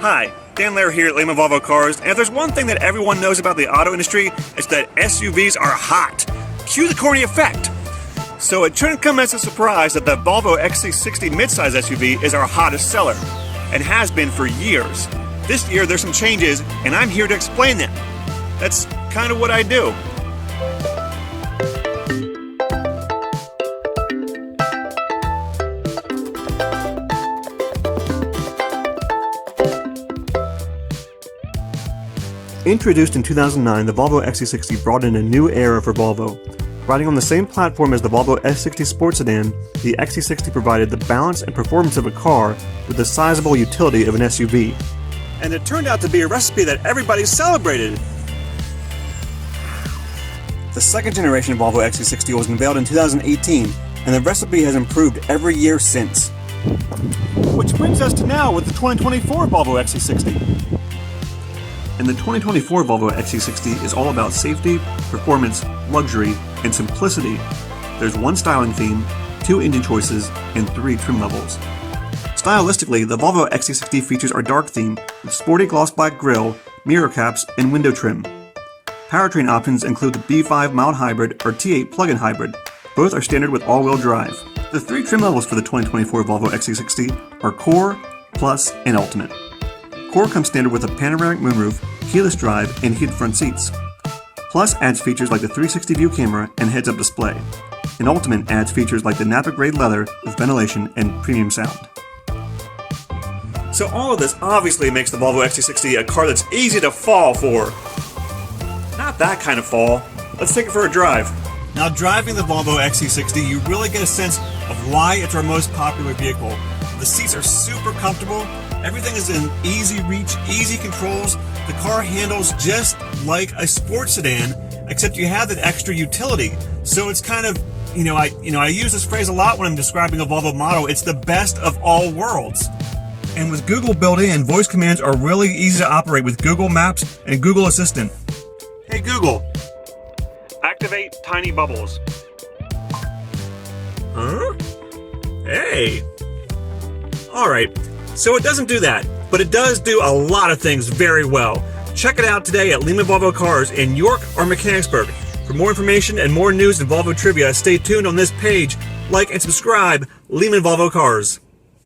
Hi, Dan Lair here at Lehman Volvo Cars, and if there's one thing that everyone knows about the auto industry, it's that SUVs are hot. Cue the corny effect. So it shouldn't come as a surprise that the Volvo XC60 midsize SUV is our hottest seller, and has been for years. This year there's some changes, and I'm here to explain them. That's kind of what I do. Introduced in 2009, the Volvo XC60 brought in a new era for Volvo. Riding on the same platform as the Volvo S60 sports sedan, the XC60 provided the balance and performance of a car with the sizable utility of an SUV. And it turned out to be a recipe that everybody celebrated. The second generation of Volvo XC60 was unveiled in 2018, and the recipe has improved every year since. Which brings us to now with the 2024 Volvo XC60. And the 2024 Volvo XC60 is all about safety, performance, luxury, and simplicity. There's one styling theme, 2 engine choices, and 3 trim levels. Stylistically, the Volvo XC60 features our dark theme with sporty gloss black grille, mirror caps, and window trim. Powertrain options include the B5 mild hybrid or T8 plug-in hybrid. Both are standard with all-wheel drive. The 3 trim levels for the 2024 Volvo XC60 are Core, Plus, and Ultimate. Core comes standard with a panoramic moonroof, keyless drive, and heated front seats. Plus adds features like the 360 view camera and heads-up display. And Ultimate adds features like the Napa-grade leather with ventilation and premium sound. So all of this obviously makes the Volvo XC60 a car that's easy to fall for. Not that kind of fall. Let's take it for a drive. Now, driving the Volvo XC60, you really get a sense of why it's our most popular vehicle. The seats are super comfortable. Everything is in easy reach, easy controls. The car handles just like a sports sedan, except you have that extra utility. So it's kind of, I use this phrase a lot when I'm describing a Volvo model. It's the best of all worlds. And with Google built in, voice commands are really easy to operate with Google Maps and Google Assistant. Hey Google, activate tiny bubbles. Huh? Hey. Alright. So it doesn't do that, but it does do a lot of things very well. Check it out today at Lehman Volvo Cars in York or Mechanicsburg. For more information and more news and Volvo trivia, stay tuned on this page. Like and subscribe, Lehman Volvo Cars.